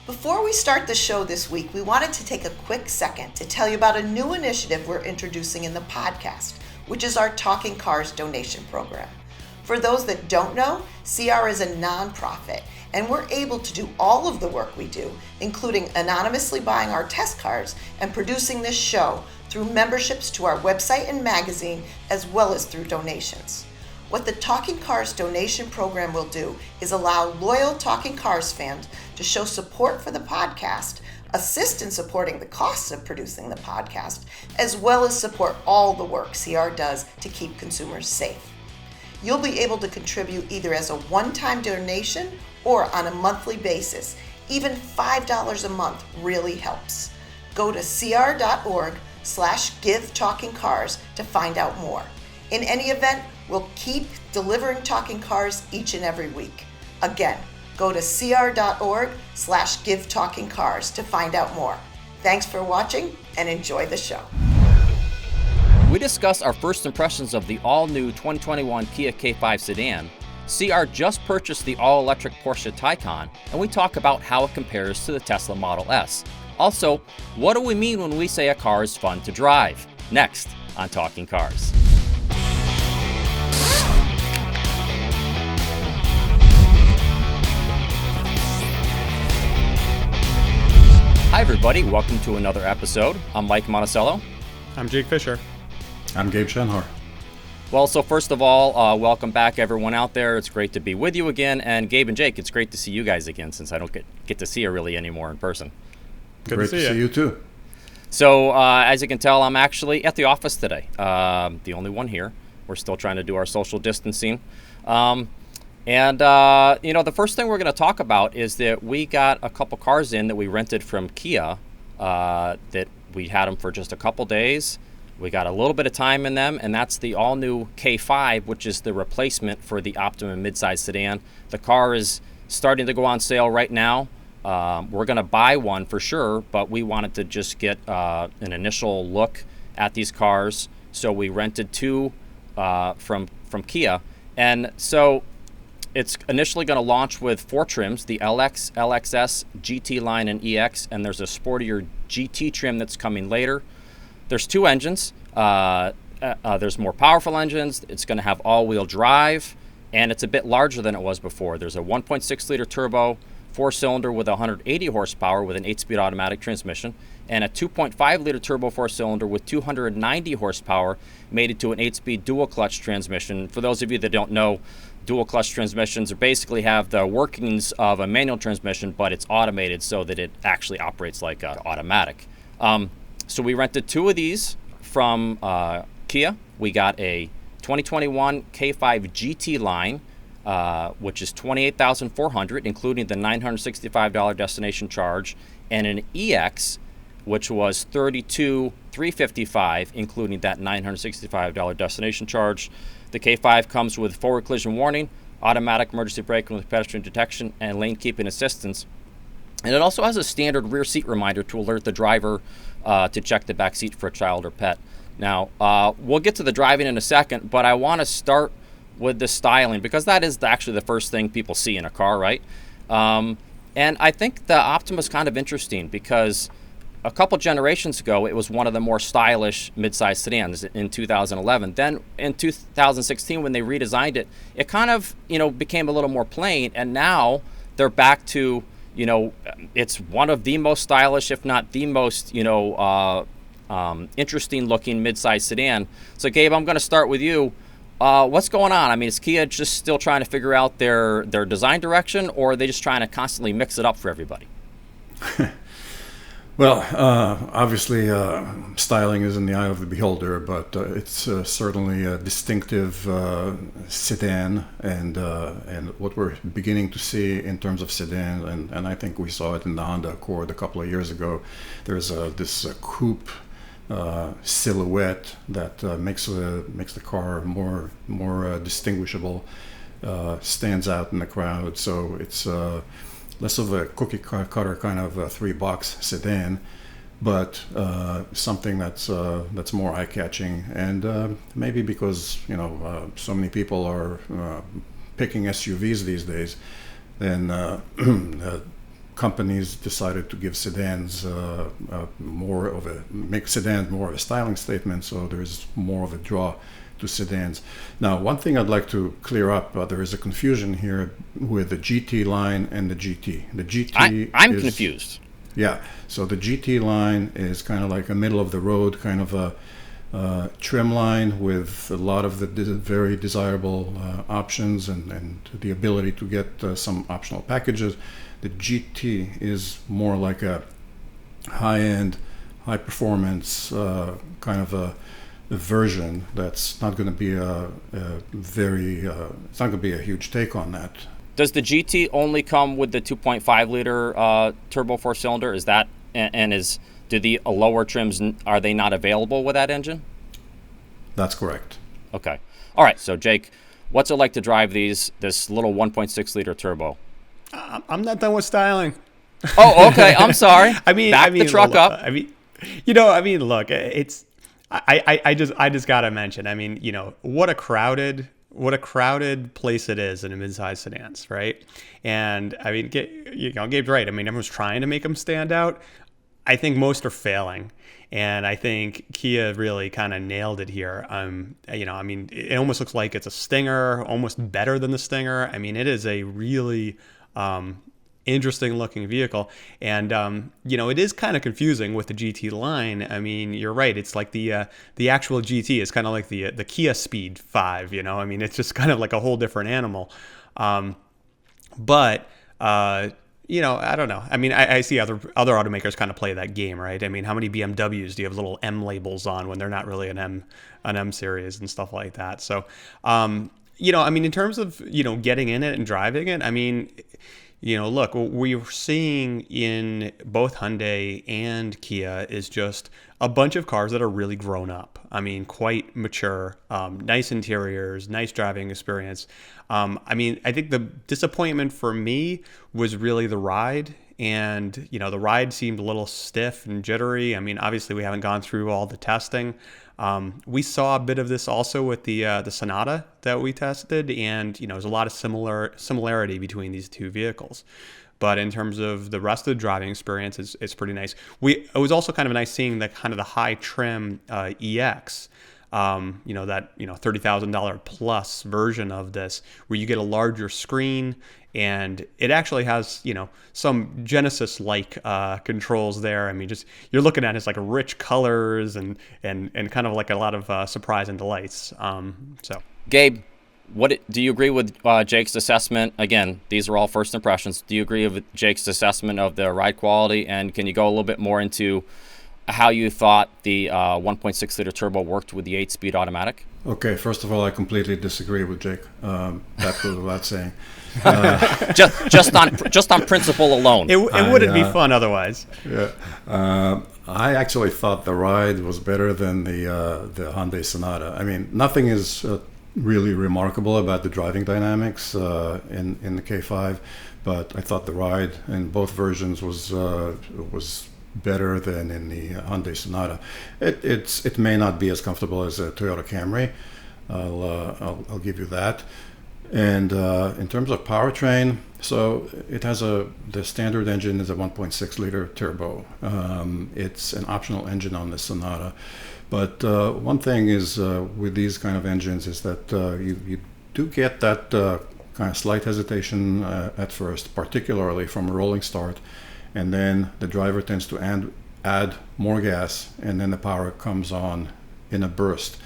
Before we start the show this week, we wanted to take a quick second to tell you about a new initiative we're introducing in the podcast, which is our Talking Cars donation program. For those that don't know, CR is a nonprofit, and we're able to do all of the work we do, including anonymously buying our test cars and producing this show through memberships to our website and magazine, as well as through donations. What the Talking Cars donation program will do is allow loyal Talking Cars fans to show support for the podcast, assist in supporting the costs of producing the podcast, as well as support all the work CR does to keep consumers safe. You'll be able to contribute either as a one-time donation or on a monthly basis. Even $5 a month really helps. Go to cr.org/givetalkingcars to find out more. In any event, we'll keep delivering Talking Cars each and every week. Again, go to cr.org/givetalkingcars to find out more. Thanks for watching and enjoy the show. We discuss our first impressions of the all-new 2021 Kia K5 sedan. CR just purchased the all-electric Porsche Taycan, and we talk about how it compares to the Tesla Model S. Also, what do we mean when we say a car is fun to drive? Next on Talking Cars. Hi everybody, welcome to another episode. I'm Mike Monticello. I'm Jake Fisher. I'm Gabe Shenhar. Well, so first of all, welcome back everyone out there. It's great to be with you again. And Gabe and Jake, it's great to see you guys again since I don't get to see you really anymore in person. Great to see you too. So as you can tell, I'm actually at the office today. The only one here. We're still trying to do our social distancing. The first thing we're going to talk about is that we got a couple cars in that we rented from Kia that we had them for just a couple days. We got a little bit of time in them, and that's the all-new K5, which is the replacement for the Optimum midsize sedan. The car is starting to go on sale right now. We're going to buy one for sure, but we wanted to just get an initial look at these cars. So we rented two from Kia. And so it's initially going to launch with four trims, the LX, LXS, GT line, and EX, and there's a sportier GT trim that's coming later. There's two engines. There's more powerful engines. It's going to have all-wheel drive, and it's a bit larger than it was before. There's a 1.6-liter turbo, four-cylinder with 180 horsepower with an 8-speed automatic transmission, and a 2.5-liter turbo four-cylinder with 290 horsepower mated to an 8-speed dual-clutch transmission. For those of you that don't know, dual-clutch transmissions basically have the workings of a manual transmission, but it's automated so that it actually operates like automatic. So we rented two of these from Kia. We got a 2021 K5 GT line, which is $28,400, including the $965 destination charge, and an EX, which was $32,355, including that $965 destination charge. The K5 comes with forward collision warning, automatic emergency braking with pedestrian detection, and lane keeping assistance. And it also has a standard rear seat reminder to alert the driver to check the back seat for a child or pet. Now, we'll get to the driving in a second, but I want to start with the styling because that is actually the first thing people see in a car, right? And I think the Optima is kind of interesting because a couple generations ago, it was one of the more stylish midsize sedans in 2011. Then in 2016, when they redesigned it, it kind of, became a little more plain, and now they're back to it's one of the most stylish, if not the most, interesting looking midsize sedan. So Gabe, I'm going to start with you. What's going on? I mean, is Kia just still trying to figure out their design direction, or are they just trying to constantly mix it up for everybody? Well, obviously, styling is in the eye of the beholder, but it's certainly a distinctive sedan, and what we're beginning to see in terms of sedan, and I think we saw it in the Honda Accord a couple of years ago. There's this coupe silhouette that makes the car more distinguishable, stands out in the crowd. So it's less of a cookie cutter kind of a three-box sedan, but something that's more eye-catching. And maybe because so many people are picking SUVs these days, then companies decided to give sedans make sedans more of a styling statement, so there's more of a draw to sedans. Now, one thing I'd like to clear up, there is a confusion here with the GT line and the GT. The GT I'm confused. Yeah, so the GT line is kind of like a middle of the road kind of a trim line with a lot of the very desirable options and the ability to get some optional packages. The GT is more like a high-end, high-performance kind of a version that's not going to be it's not going to be a huge take on that. Does the GT only come with the 2.5 liter turbo four-cylinder? Is that do the lower trims, are they not available with that engine? That's correct. Okay. All right. So Jake, what's it like to drive this little 1.6 liter turbo? I'm not done with styling. Oh, okay. I'm sorry. Back the truck up. Look, it's I just gotta mention. What a crowded place it is in a midsize sedans, right? And Gabe's right. Everyone's trying to make them stand out. I think most are failing, and I think Kia really kind of nailed it here. It almost looks like it's a Stinger, almost better than the Stinger. It is a really interesting looking vehicle, and it is kind of confusing with the GT line. You're right. It's like the actual GT is kind of like the Kia Speed 5. It's just kind of like a whole different animal. But I don't know. I see other automakers kind of play that game, right? How many BMWs do you have little M labels on when they're not really an M series and stuff like that? So, in terms of, getting in it and driving it, look, what we're seeing in both Hyundai and Kia is just a bunch of cars that are really grown up. Quite mature, nice interiors, nice driving experience. I think the disappointment for me was really the ride. And, the ride seemed a little stiff and jittery. Obviously we haven't gone through all the testing. We saw a bit of this also with the Sonata that we tested, and there's a lot of similarity between these two vehicles. But in terms of the rest of the driving experience, it's pretty nice. It was also kind of nice seeing the kind of the high trim EX, that $30,000 plus version of this, where you get a larger screen. And it actually has, some Genesis-like controls there. You're looking at it as like rich colors and kind of like a lot of surprise and delights. Gabe, do you agree with Jake's assessment? Again, these are all first impressions. Do you agree with Jake's assessment of the ride quality? And can you go a little bit more into how you thought the 1.6 liter turbo worked with the 8-speed automatic? Okay, first of all, I completely disagree with Jake. That goes without saying. Just on principle alone. It wouldn't be fun otherwise. Yeah, I actually thought the ride was better than the Hyundai Sonata. Nothing is really remarkable about the driving dynamics in the K5, but I thought the ride in both versions was better than in the Hyundai Sonata. It may not be as comfortable as a Toyota Camry. I'll give you that. And in terms of powertrain, so it has the standard engine is a 1.6 liter turbo. It's an optional engine on the Sonata. But one thing is with these kind of engines is that you do get that kind of slight hesitation at first, particularly from a rolling start. And then the driver tends to add more gas, and then the power comes on in a burst.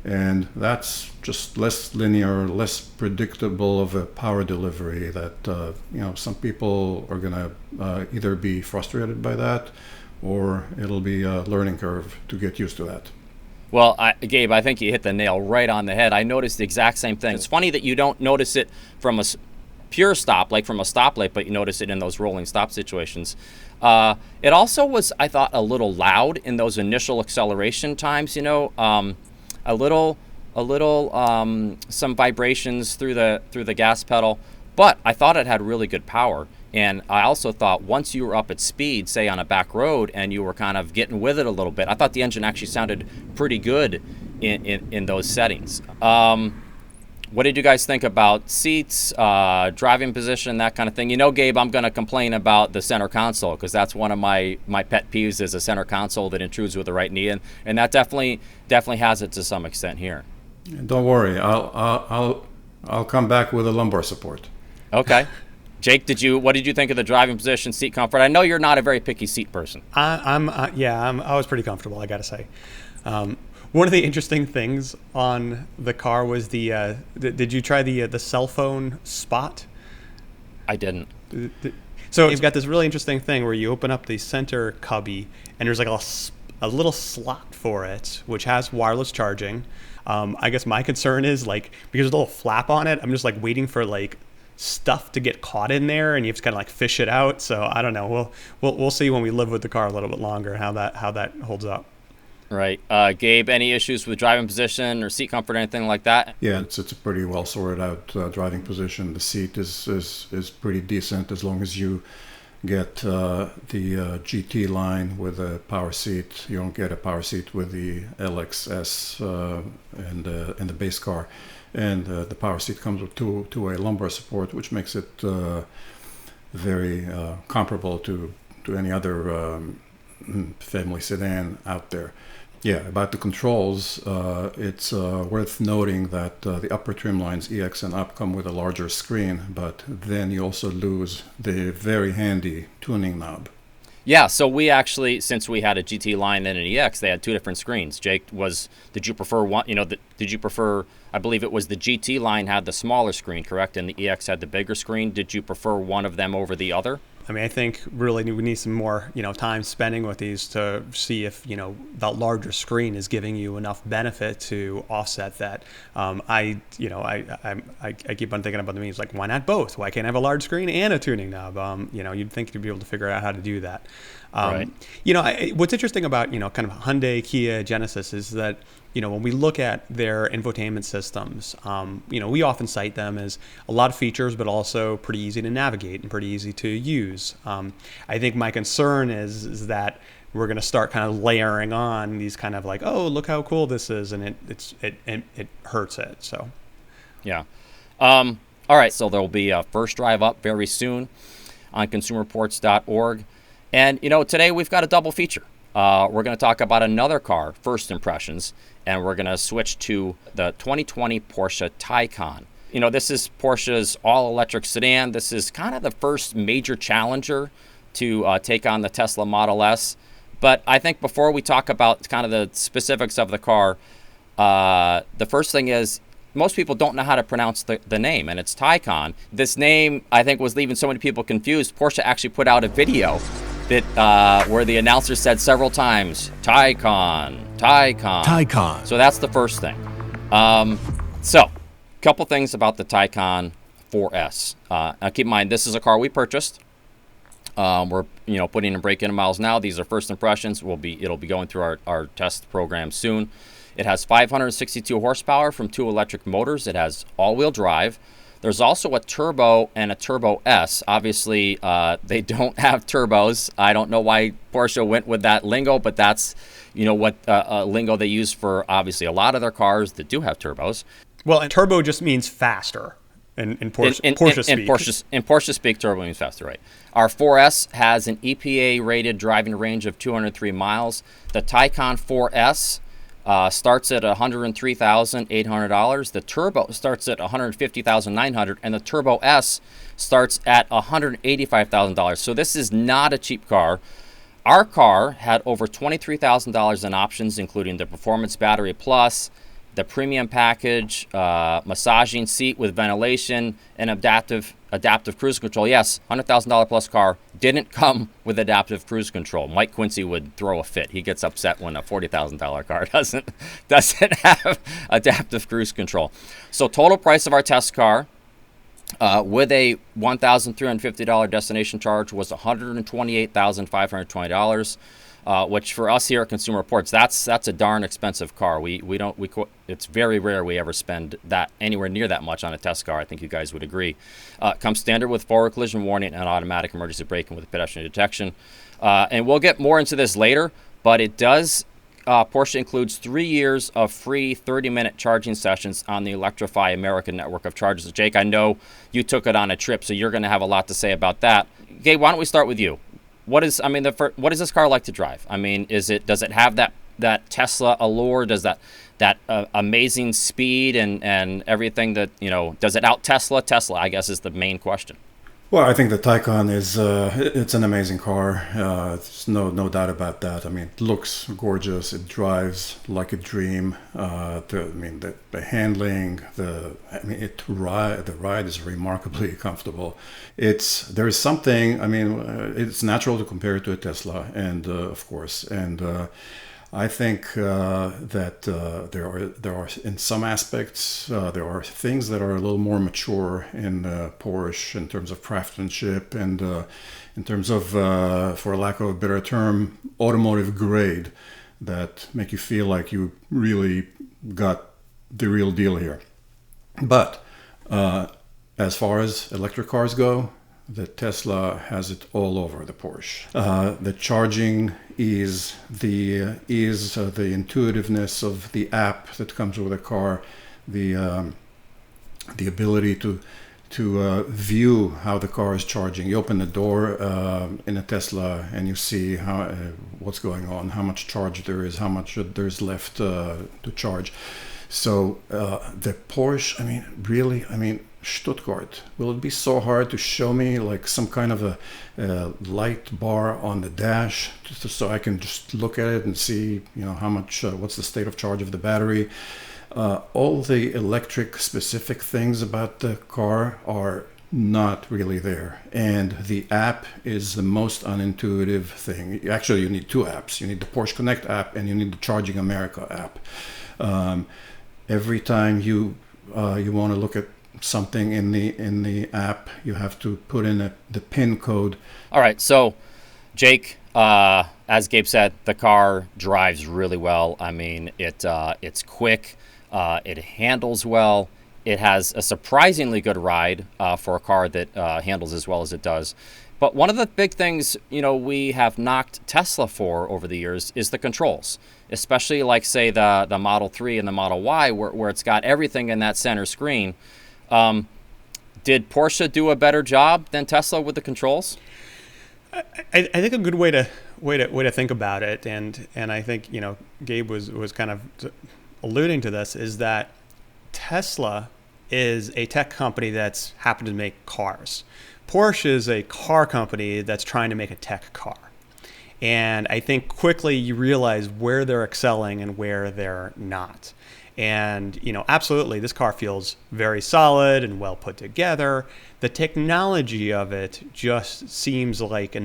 And that's just less linear, less predictable of a power delivery that, some people are going to either be frustrated by that, or it'll be a learning curve to get used to that. Well, Gabe, I think you hit the nail right on the head. I noticed the exact same thing. It's funny that you don't notice it from a pure stop, like from a stoplight, but you notice it in those rolling stop situations. It also was, I thought, a little loud in those initial acceleration times. A little, some vibrations through the gas pedal, but I thought it had really good power. And I also thought once you were up at speed, say on a back road, and you were kind of getting with it a little bit, I thought the engine actually sounded pretty good in those settings. What did you guys think about seats, driving position, that kind of thing? You know, Gabe, I'm going to complain about the center console because that's one of my pet peeves is a center console that intrudes with the right knee, and that definitely has it to some extent here. Don't worry, I'll come back with a lumbar support. Okay. Jake, what did you think of the driving position, seat comfort? I know you're not a very picky seat person. I was pretty comfortable, I gotta say. One of the interesting things on the car was did you try the cell phone spot? I didn't. So you've got this really interesting thing where you open up the center cubby and there's like a little slot for it, which has wireless charging. I guess my concern is like, because there's a little flap on it, I'm just like waiting for like stuff to get caught in there and you have to kind of like fish it out. So I don't know. We'll see when we live with the car a little bit longer how that holds up. Right. Gabe, any issues with driving position or seat comfort or anything like that? Yeah, it's a pretty well sorted out driving position. The seat is pretty decent as long as you get the GT line with a power seat. You don't get a power seat with the LXS and the base car. And the power seat comes with two-way lumbar support, which makes it very comparable to any other family sedan out there. Yeah, about the controls, it's worth noting that the upper trim lines, EX and up, come with a larger screen, but then you also lose the very handy tuning knob. Yeah, so we actually, since we had a GT line and an EX, they had two different screens. Jake, did you prefer one? Did you prefer? I believe it was the GT line had the smaller screen, correct, and the EX had the bigger screen. Did you prefer one of them over the other? I mean, I think really we need some more, time spending with these to see if, that larger screen is giving you enough benefit to offset that. I keep on thinking about the memes like, why not both? Why can't I have a large screen and a tuning knob? You'd think you'd be able to figure out how to do that. Right. What's interesting about, kind of Hyundai, Kia, Genesis is that, when we look at their infotainment systems, we often cite them as a lot of features, but also pretty easy to navigate and pretty easy to use. I think my concern is that we're going to start kind of layering on these kind of like, oh, look how cool this is, and it hurts it. So, yeah. All right. So there will be a first drive up very soon on consumerreports.org. And, today we've got a double feature. We're going to talk about another car, first impressions, and we're going to switch to the 2020 Porsche Taycan. This is Porsche's all-electric sedan. This is kind of the first major challenger to take on the Tesla Model S. But I think before we talk about kind of the specifics of the car, the first thing is most people don't know how to pronounce the name, and it's Taycan. This name, I think, was leaving so many people confused. Porsche actually put out a video that where the announcer said several times, Taycan. So that's the first thing. So, a couple things about the Taycan 4S. Now keep in mind, this is a car we purchased. We're putting in break-in miles now. These are first impressions. It'll be going through our test program soon. It has 562 horsepower from two electric motors. It has all-wheel drive. There's also a turbo and a Turbo S. Obviously, they don't have turbos. I don't know why Porsche went with that lingo, but that's what lingo they use for obviously a lot of their cars that do have turbos. Well, and turbo just means faster in Porsche speak. In Porsche speak, turbo means faster, right? Our 4S has an EPA-rated driving range of 203 miles. The Taycan 4S starts at $103,800. The Turbo starts at $150,900, and the Turbo S starts at $185,000. So this is not a cheap car. Our car had over $23,000 in options, including the Performance Battery Plus, the Premium Package, massaging seat with ventilation, and adaptive cruise control. Yes, $100,000 plus car didn't come with adaptive cruise control. Mike Quincy would throw a fit. He gets upset when a $40,000 car doesn't have adaptive cruise control. So total price of our test car with a $1,350 destination charge was $128,520. Which for us here at Consumer Reports, that's a darn expensive car. It's very rare we ever spend that anywhere near that much on a test car. I think you guys would agree. Comes standard with forward collision warning and automatic emergency braking with pedestrian detection. And we'll get more into this later, but it does Porsche includes 3 years of free 30-minute charging sessions on the Electrify American network of chargers. Jake, I know you took it on a trip, so you're going to have a lot to say about that. Gabe, why don't we start with you? What is this car like to drive? I mean, does it have that Tesla allure? Does that amazing speed and everything that, does it out Tesla? Tesla, I guess, is the main question. Well, I think the Taycan is it's an amazing car. There's no doubt about that. I mean, it looks gorgeous. It drives like a dream. The handling, the ride is remarkably comfortable. There is something. I mean, it's natural to compare it to a Tesla, and of course, and I think that there are in some aspects there are things that are a little more mature in Porsche in terms of craftsmanship and in terms of, for lack of a better term, automotive grade that make you feel like you really got the real deal here. But as far as electric cars go, the Tesla has it all over the Porsche. The charging is the intuitiveness of the app that comes with the car, the ability to view how the car is charging. You open the door in a Tesla and you see what's going on, how much charge there is, how much there's left to charge. So the Porsche, Stuttgart, will it be so hard to show me like some kind of a light bar on the dash so I can just look at it and see, how much, what's the state of charge of the battery? All the electric specific things about the car are not really there. And the app is the most unintuitive thing. Actually, you need two apps. You need the Porsche Connect app and you need the Charging America app. Every time you want to look at something in the app, you have to put in the PIN code. All right, so Jake, as Gabe said, the car drives really well. I mean, it's quick, it handles well, it has a surprisingly good ride for a car that handles as well as it does. But one of the big things, we have knocked Tesla for over the years is the controls, especially like, say, the Model 3 and the Model Y, where it's got everything in that center screen. Did Porsche do a better job than Tesla with the controls? I think a good way to think about it, and I think Gabe was kind of alluding to this, is that Tesla is a tech company that's happened to make cars. Porsche is a car company that's trying to make a tech car. And I think quickly you realize where they're excelling and where they're not. And, absolutely, this car feels very solid and well put together. The technology of it just seems like a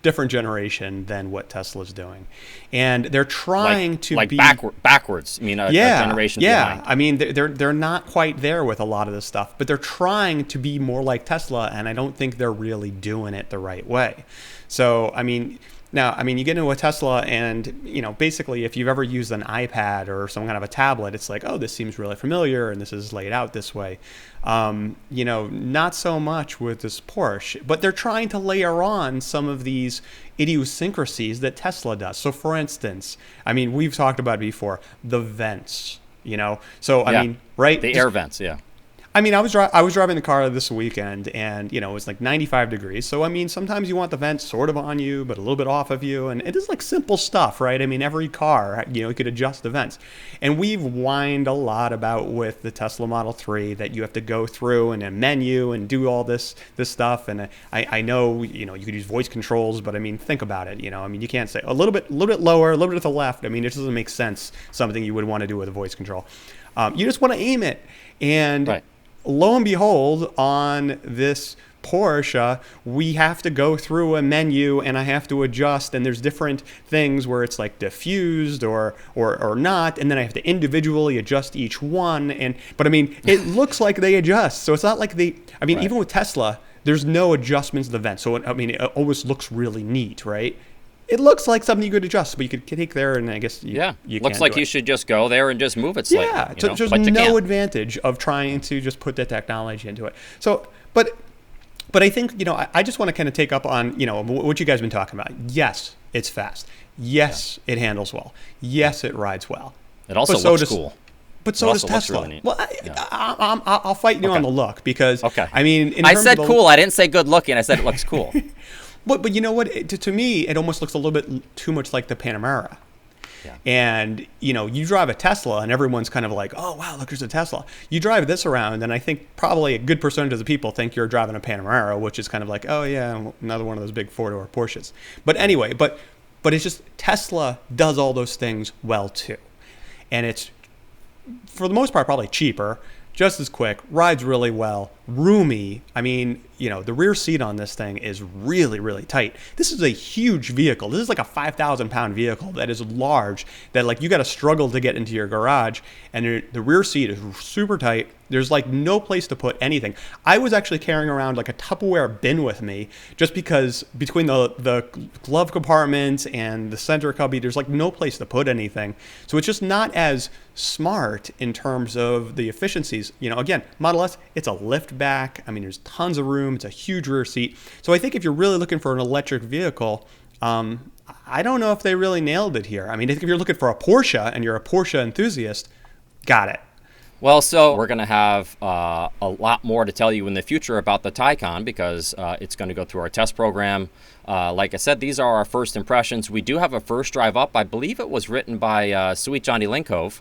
different generation than what Tesla's doing. And they're trying to be backwards. A generation behind. I mean, they're not quite there with a lot of this stuff, but they're trying to be more like Tesla, and I don't think they're really doing it the right way. So, you get into a Tesla and, basically if you've ever used an iPad or some kind of a tablet, it's like, oh, this seems really familiar and this is laid out this way. Not so much with this Porsche, but they're trying to layer on some of these idiosyncrasies that Tesla does. So for instance, we've talked about it before, the vents, right? The air vents, yeah. I was driving the car this weekend and, it was like 95 degrees. So, sometimes you want the vents sort of on you, but a little bit off of you. And it is like simple stuff, right? Every car, you could adjust the vents. And we've whined a lot about with the Tesla Model 3 that you have to go through in a menu and do all this stuff. And I know, you could use voice controls, but think about it. You can't say a little bit lower, a little bit to the left. It doesn't make sense, something you would want to do with a voice control. You just want to aim it. And right. Lo and behold, on this Porsche, we have to go through a menu and I have to adjust, and there's different things where it's like diffused or not, and then I have to individually adjust each one. But it looks like they adjust. So it's not like right. Even with Tesla, there's no adjustments to the vent. So it always looks really neat, right? It looks like something you could adjust, but you could take there, and I guess you looks like you should just go there and just move it slightly. Yeah, so there's no advantage of trying to just put the technology into it. So, but I think I just want to kind of take up on what you guys have been talking about. Yes, it's fast. Yes, it handles well. Yes, it rides well. It also But so looks does- cool. But so It does also looks Tesla. really neat. Well, I'll fight you on the look because, Okay. I mean, in I terms said of cool. I didn't say good looking. I said it looks cool. But you know what? To me, it almost looks a little bit too much like the Panamera. Yeah. And, you drive a Tesla and everyone's kind of like, oh, wow, look, there's a Tesla. You drive this around and I think probably a good percentage of the people think you're driving a Panamera, which is kind of like, oh, yeah, another one of those big four-door Porsches. But anyway, but it's just Tesla does all those things well, too. And it's, for the most part, probably cheaper, just as quick, rides really well, roomy. I mean, the rear seat on this thing is really, really tight. This is a huge vehicle. This is like a 5,000-pound vehicle that is large, that like you got to struggle to get into your garage. And the rear seat is super tight. There's like no place to put anything. I was actually carrying around like a Tupperware bin with me just because between the glove compartments and the center cubby, there's like no place to put anything. So it's just not as smart in terms of the efficiencies. Again, Model S, it's a lift back. I mean, there's tons of room. It's a huge rear seat. So I think if you're really looking for an electric vehicle, I don't know if they really nailed it here. I mean, if you're looking for a Porsche and you're a Porsche enthusiast, got it. Well, so we're going to have a lot more to tell you in the future about the Taycan because it's going to go through our test program. Like I said, these are our first impressions. We do have a first drive up. I believe it was written by Sweet Johnny Linkove.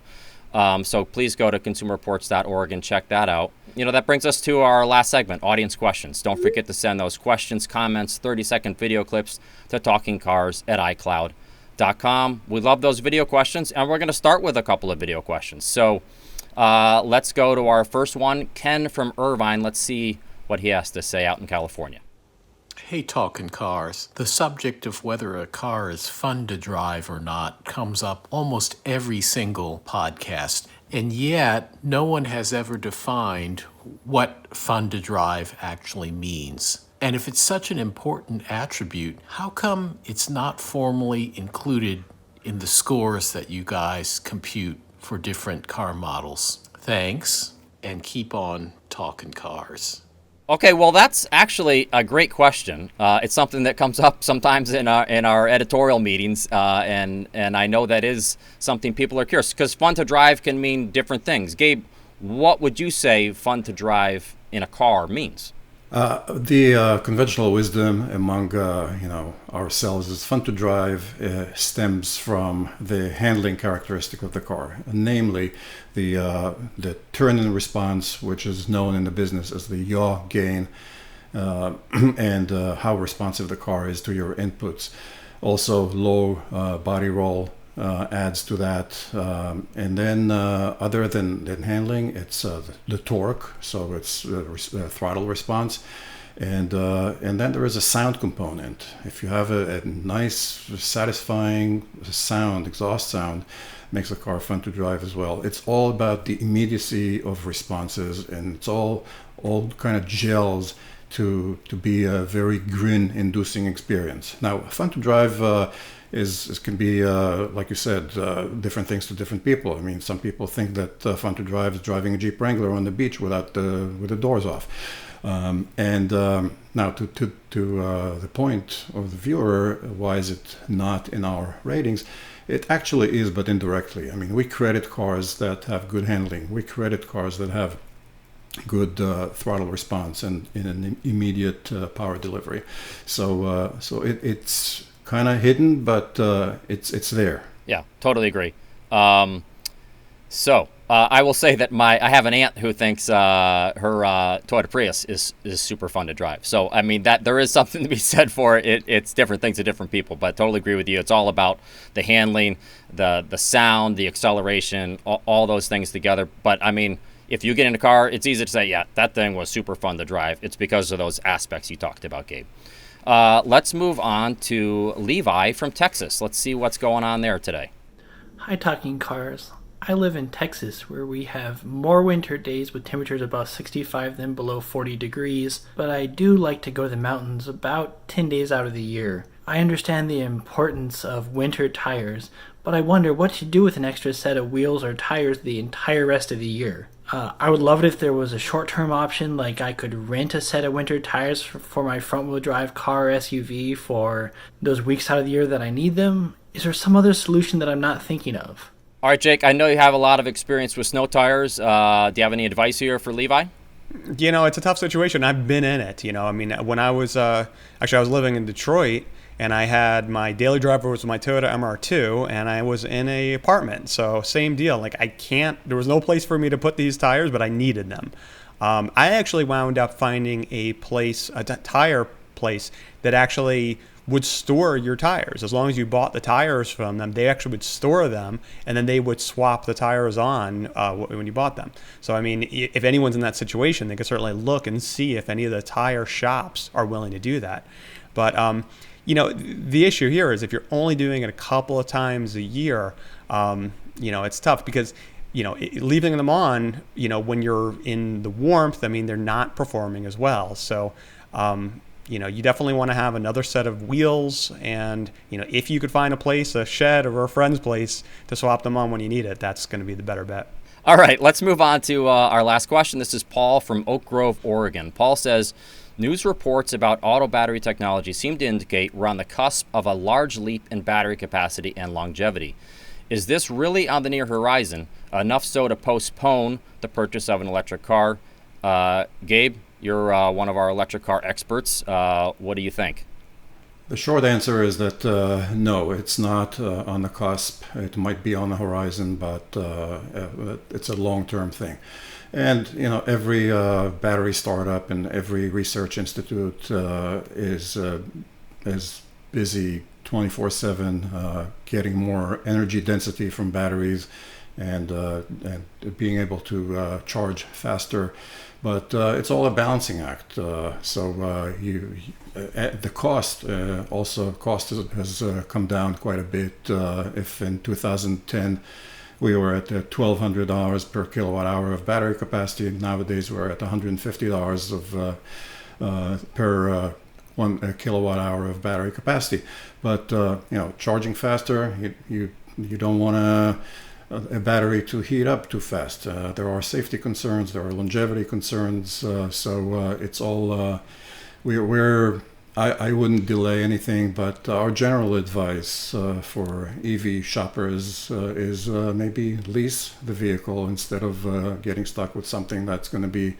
So please go to consumerreports.org and check that out. That brings us to our last segment, audience questions. Don't forget to send those questions, comments, 30-second video clips to talkingcars@icloud.com. We love those video questions, and we're going to start with a couple of video questions. So let's go to our first one. Ken from Irvine. Let's see what he has to say out in California. Hey, Talking Cars. The subject of whether a car is fun to drive or not comes up almost every single podcast. And yet, no one has ever defined what fun to drive actually means. And if it's such an important attribute, how come it's not formally included in the scores that you guys compute for different car models? Thanks, and keep on talking cars. Okay, well, that's actually a great question. It's something that comes up sometimes in our editorial meetings, and I know that is something people are curious, because fun to drive can mean different things. Gabe, what would you say fun to drive in a car means? The conventional wisdom among ourselves is fun to drive stems from the handling characteristic of the car, namely the turn-in response, which is known in the business as the yaw gain, and how responsive the car is to your inputs. Also, low body roll adds to that, and then other than handling, it's the torque, so it's throttle response, and then there is a sound component. If you have a nice, satisfying sound, exhaust sound, makes the car fun to drive as well. It's all about the immediacy of responses, and it's all kind of gels to be a very grin-inducing experience. Now, fun to drive can be, like you said, different things to different people. I mean, some people think that fun to drive is driving a Jeep Wrangler on the beach with the doors off. Now, to the point of the viewer, why is it not in our ratings? It actually is, but indirectly. I mean, we credit cars that have good handling. We credit cars that have good throttle response and in an immediate power delivery. So it's kind of hidden, but it's there. Yeah, totally agree. I will say that I have an aunt who thinks her Toyota Prius is super fun to drive. So I mean that there is something to be said for it. It's different things to different people, but totally agree with you. It's all about the handling, the sound, the acceleration, all those things together. But I mean, if you get in a car, it's easy to say, yeah, that thing was super fun to drive. It's because of those aspects you talked about, Gabe. Let's move on to Levi from Texas. Let's see what's going on there today. Hi, Talking Cars. I live in Texas, where we have more winter days with temperatures above 65 than below 40 degrees, but I do like to go to the mountains about 10 days out of the year. I understand the importance of winter tires, but I wonder what to do with an extra set of wheels or tires the entire rest of the year. I would love it if there was a short-term option, like I could rent a set of winter tires for my front-wheel drive car or SUV for those weeks out of the year that I need them. Is there some other solution that I'm not thinking of? All right, Jake, I know you have a lot of experience with snow tires. Do you have any advice here for Levi? It's a tough situation. I've been in it. I mean, when I was I was living in Detroit, and I had my daily driver was my Toyota MR2, and I was in a apartment. So same deal. Like there was no place for me to put these tires, but I needed them. I actually wound up finding a tire place that actually would store your tires. As long as you bought the tires from them, they actually would store them, and then they would swap the tires on when you bought them. So, I mean, if anyone's in that situation, they could certainly look and see if any of the tire shops are willing to do that. But, the issue here is if you're only doing it a couple of times a year, it's tough because, leaving them on, when you're in the warmth, I mean, they're not performing as well. So, you definitely want to have another set of wheels, and if you could find a shed or a friend's place to swap them on when you need it, that's going to be the better bet. All right, let's move on to our last question. This is Paul from Oak Grove, Oregon. Paul says, news reports about auto battery technology seem to indicate we're on the cusp of a large leap in battery capacity and longevity. Is this really on the near horizon, enough so to postpone the purchase of an electric car? Gabe, you're one of our electric car experts. What do you think? The short answer is that no, it's not on the cusp. It might be on the horizon, but it's a long-term thing. And every battery startup and every research institute is busy 24/7 getting more energy density from batteries and being able to charge faster. But it's all a balancing act. The cost has come down quite a bit. If in 2010 we were at $1,200 per kilowatt hour of battery capacity, nowadays we're at $150 per 1 kilowatt hour of battery capacity. But charging faster, you don't want a battery to heat up too fast. There are safety concerns, there are longevity concerns, so it's all I wouldn't delay anything, but our general advice for EV shoppers is maybe lease the vehicle instead of getting stuck with something that's going to be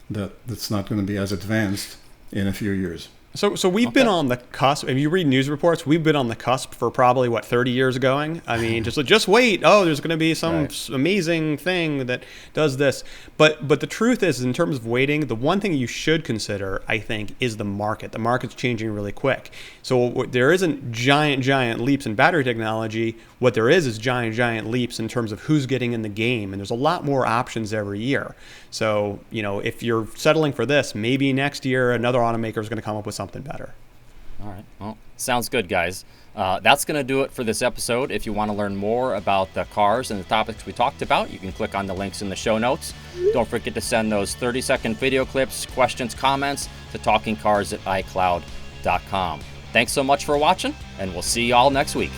that's not going to be as advanced in a few years. So we've been on the cusp. If you read news reports, we've been on the cusp for probably 30 years going. I mean, just wait. Oh, there's going to be some amazing thing that does this. But the truth is, in terms of waiting, the one thing you should consider, I think, is the market. The market's changing really quick. So there isn't giant leaps in battery technology. What there is giant leaps in terms of who's getting in the game, and there's a lot more options every year. So if you're settling for this, maybe next year another automaker is going to come up with something better. All right. Well, sounds good, guys. That's going to do it for this episode. If you want to learn more about the cars and the topics we talked about, you can click on the links in the show notes. Don't forget to send those 30-second video clips, questions, comments to talkingcars@icloud.com. Thanks so much for watching, and we'll see you all next week.